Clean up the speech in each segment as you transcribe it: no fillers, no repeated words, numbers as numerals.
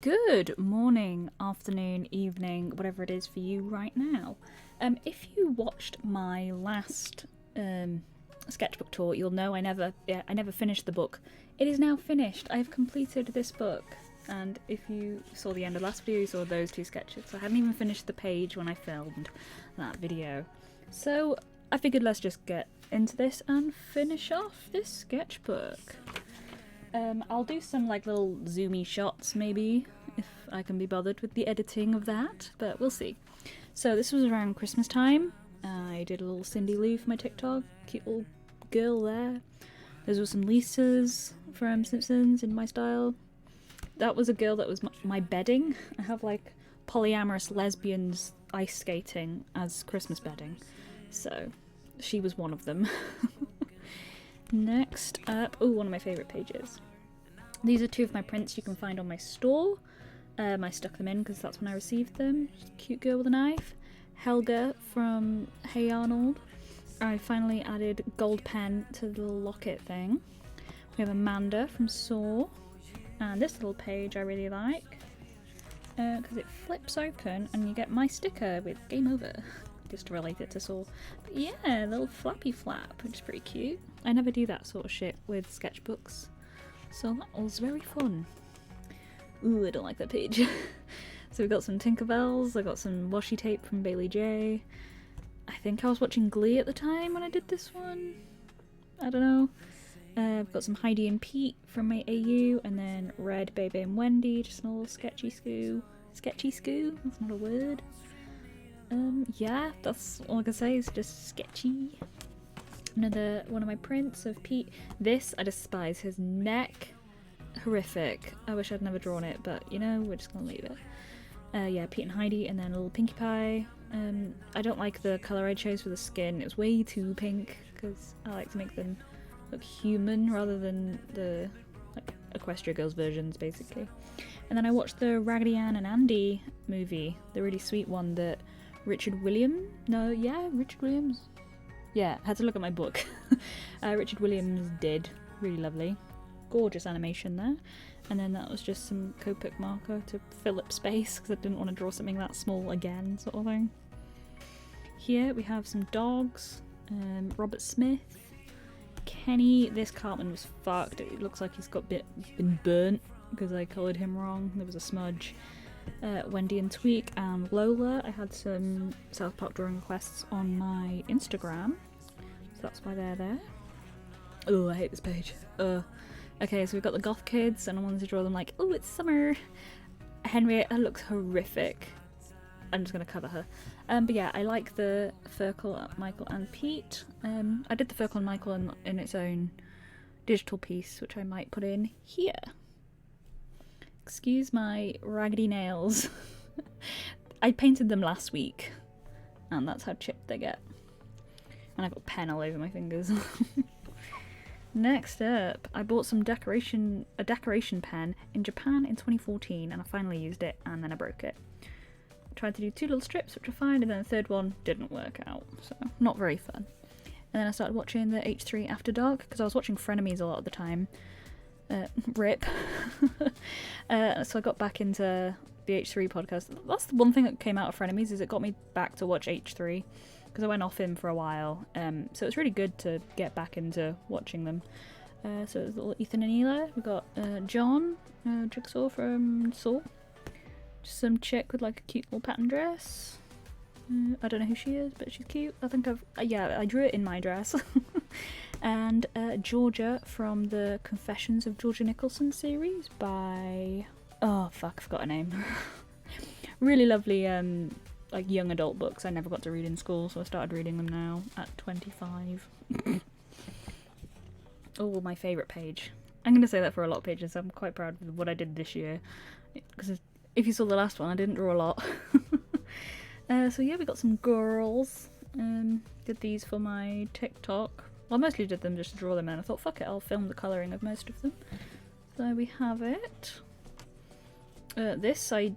Good morning, afternoon, evening, whatever it is for you right now. If you watched my last sketchbook tour, you'll know I never finished the book. It is now finished. I have completed this book, and if you saw the end of the last video, you saw those two sketches. I hadn't even finished the page when I filmed that video. So I figured let's just get into this and finish off this sketchbook. I'll do some like little zoomy shots maybe, if I can be bothered with the editing of that, but we'll see. So this was around Christmas time. I did a little Cindy Lou for my TikTok, cute little girl there. Those were some Lisas from Simpsons in my style. That was a girl that was my bedding. I have like polyamorous lesbians ice skating as Christmas bedding, so she was one of them. Next up, one of my favourite pages. These are two of my prints you can find on my store. I stuck them in because that's when I received them. Just a cute girl with a knife. Helga from Hey Arnold. I finally added gold pen to the little locket thing. We have Amanda from Saw. And this little page I really like because it flips open and you get my sticker with Game Over. Just to relate it to Saw. But yeah, a little flappy flap, which is pretty cute. I never do that sort of shit with sketchbooks, so that was very fun. Ooh, I don't like that page. So we got some Tinkerbells, I got some washi tape from Bailey J. I think I was watching Glee at the time when I did this one. I don't know. I've got some Heidi and Pete from my AU, and then Red, Baby and Wendy, just a little sketchy scoo. Sketchy scoo? That's not a word. Yeah, that's all I can say, is just sketchy. Another one of my prints of Pete. This, I despise his neck. Horrific. I wish I'd never drawn it, but you know, we're just gonna leave it. Yeah, Pete and Heidi, and then a little Pinkie Pie. I don't like the colour I chose for the skin. It was way too pink, because I like to make them look human rather than the like Equestria Girls versions, basically. And then I watched the Raggedy Ann and Andy movie, the really sweet one that Richard Williams? Yeah, had to look at my book. Richard Williams did. Really lovely. Gorgeous animation there. And then that was just some Copic marker to fill up space because I didn't want to draw something that small again, sort of thing. Here we have some dogs. Robert Smith. Kenny. This Cartman was fucked. It looks like he's been burnt because I coloured him wrong. There was a smudge. Wendy and Tweak and Lola. I had some South Park drawing requests on my Instagram, so that's why they're there. Oh, I hate this page. Okay, so we've got the goth kids, and I wanted to draw them like, oh, it's summer. Henrietta looks horrific. I'm just going to cover her. But yeah, I like the Furkel, Michael and Pete. I did the Furkel and Michael in its own digital piece, which I might put in here. Excuse my raggedy nails. I painted them last week, and that's how chipped they get. And I've got pen all over my fingers. Next up, I bought a decoration pen in Japan in 2014, and I finally used it, and then I broke it. I tried to do 2 little strips, which were fine, and then the third one didn't work out, so not very fun. And then I started watching the H3 After Dark, because I was watching Frenemies a lot of the time. Rip. So I got back into the H3 podcast. That's the one thing that came out of Frenemies, is it got me back to watch H3 because I went off him for a while. So it's really good to get back into watching them. So it was little Ethan and Ela. We got John, Jigsaw from Saw. Just some chick with like a cute little pattern dress. I don't know who she is, but she's cute. I think I drew it in my dress. And Georgia from the Confessions of Georgia Nicholson series by... oh fuck, I forgot her name. Really lovely like young adult books I never got to read in school, so I started reading them now at 25. Oh, my favourite page. I'm going to say that for a lot of pages. I'm quite proud of what I did this year, because if you saw the last one, I didn't draw a lot. So yeah, we got some girls. Did these for my TikTok. Well, I mostly did them just to draw them, and I thought, fuck it, I'll film the colouring of most of them. So we have it. This I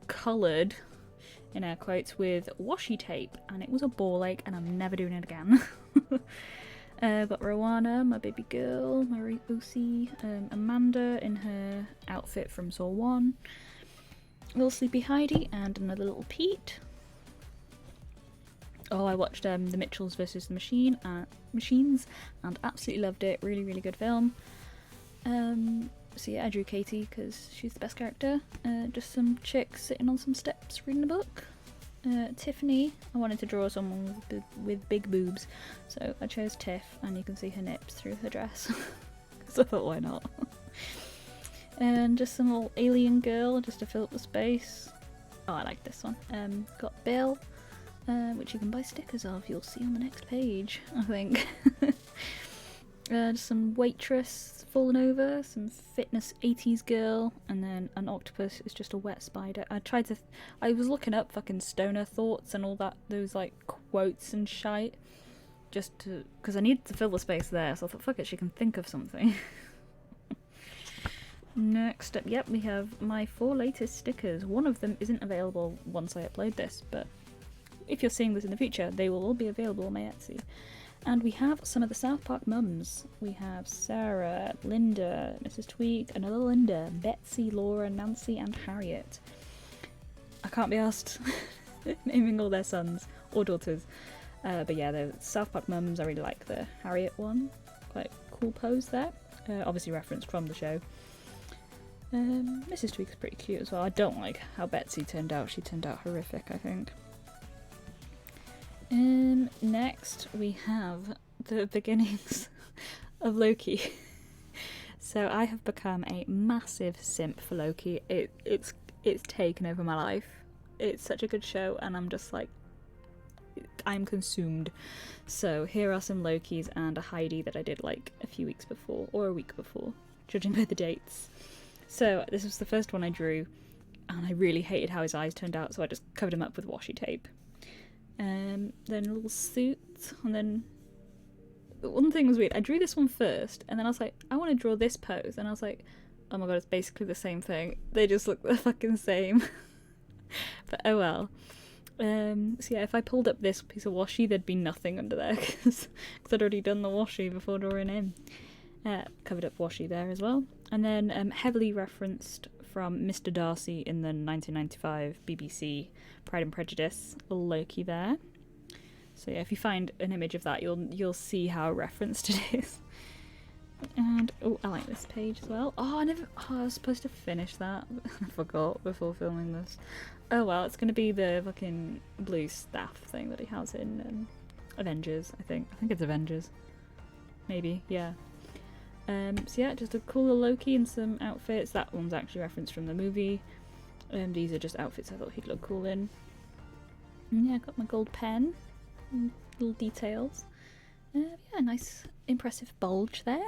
coloured, in air quotes, with washi tape, and it was a ball ache, and I'm never doing it again. I've got Rowana, my baby girl, Marie Lucy, Amanda in her outfit from Saw 1. little Sleepy Heidi and another little Pete. Oh, I watched The Mitchells versus the Machines and absolutely loved it. Really, really good film. So yeah, I drew Katie because she's the best character. Just some chicks sitting on some steps reading a book. Tiffany, I wanted to draw someone with big boobs, so I chose Tiff, and you can see her nips through her dress. So I thought, why not? And just some little alien girl, just to fill up the space. Oh, I like this one. Got Bill, which you can buy stickers of. You'll see on the next page, I think. Just some waitress falling over, some fitness 80s girl, and then an octopus is just a wet spider. I was looking up fucking stoner thoughts and all that, those like quotes and shite, just to, because I needed to fill the space there, so I thought, fuck it, she can think of something. Next up, yep, we have my 4 latest stickers. One of them isn't available once I upload this, but if you're seeing this in the future, they will all be available on my Etsy. And we have some of the South Park mums. We have Sarah, Linda, Mrs. Tweak, another Linda, Betsy, Laura, Nancy, and Harriet. I can't be asked naming all their sons or daughters. But yeah, the South Park mums, I really like the Harriet one. Quite cool pose there. Obviously referenced from the show. Mrs. Tweak is pretty cute as well. I don't like how Betsy turned out. She turned out horrific, I think. Next we have the beginnings of Loki. So I have become a massive simp for Loki. It's taken over my life. It's such a good show, and I'm just like, I'm consumed. So here are some Lokis and a Heidi that I did like a few weeks before, or a week before, judging by the dates. So this was the first one I drew, and I really hated how his eyes turned out, so I just covered him up with washi tape. Then a little suit, and then one thing was weird. I drew this one first, and then I was like, I want to draw this pose, and I was like, oh my god, it's basically the same thing. They just look the fucking same. But oh well. So yeah, if I pulled up this piece of washi, there'd be nothing under there, because I'd already done the washi before drawing in. Covered up washi there as well. And then heavily referenced from Mr. Darcy in the 1995 BBC Pride and Prejudice, little Loki there. So yeah, if you find an image of that, you'll see how referenced it is. And oh, I like this page as well. I was supposed to finish that. I forgot before filming this. Oh well, it's gonna be the fucking blue staff thing that he has in Avengers, I think. I think it's Avengers. Maybe, yeah. So yeah, just a cool little Loki and some outfits. That one's actually referenced from the movie. These are just outfits I thought he'd look cool in. And yeah, I got my gold pen. And little details. Yeah, nice impressive bulge there.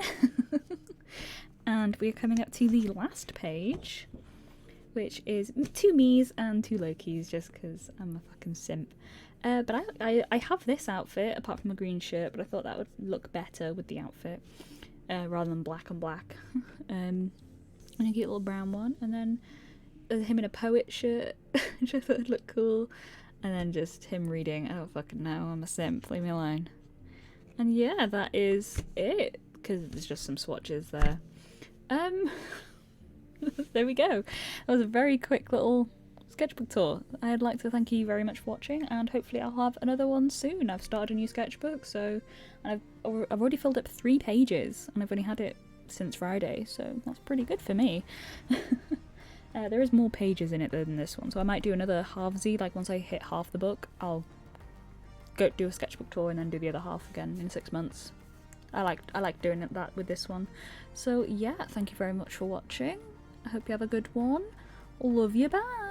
And we're coming up to the last page, which is 2 me's and 2 Lokis, just because I'm a fucking simp. But I have this outfit, apart from a green shirt, but I thought that would look better with the outfit. Rather than black on black. And a cute little brown one, and then him in a poet shirt, which I thought would look cool, and then just him reading, I don't fucking know, I'm a simp, leave me alone. And yeah, that is it, because there's just some swatches there. There we go. That was a very quick little sketchbook tour. I'd like to thank you very much for watching, and hopefully I'll have another one soon. I've started a new sketchbook, so I've already filled up 3 pages, and I've only had it since Friday, so that's pretty good for me. There is more pages in it than this one, so I might do another halvesy. Like once I hit half the book, I'll go do a sketchbook tour and then do the other half again in 6 months. I like doing that with this one. So yeah, thank you very much for watching. I hope you have a good one. Love you, bye.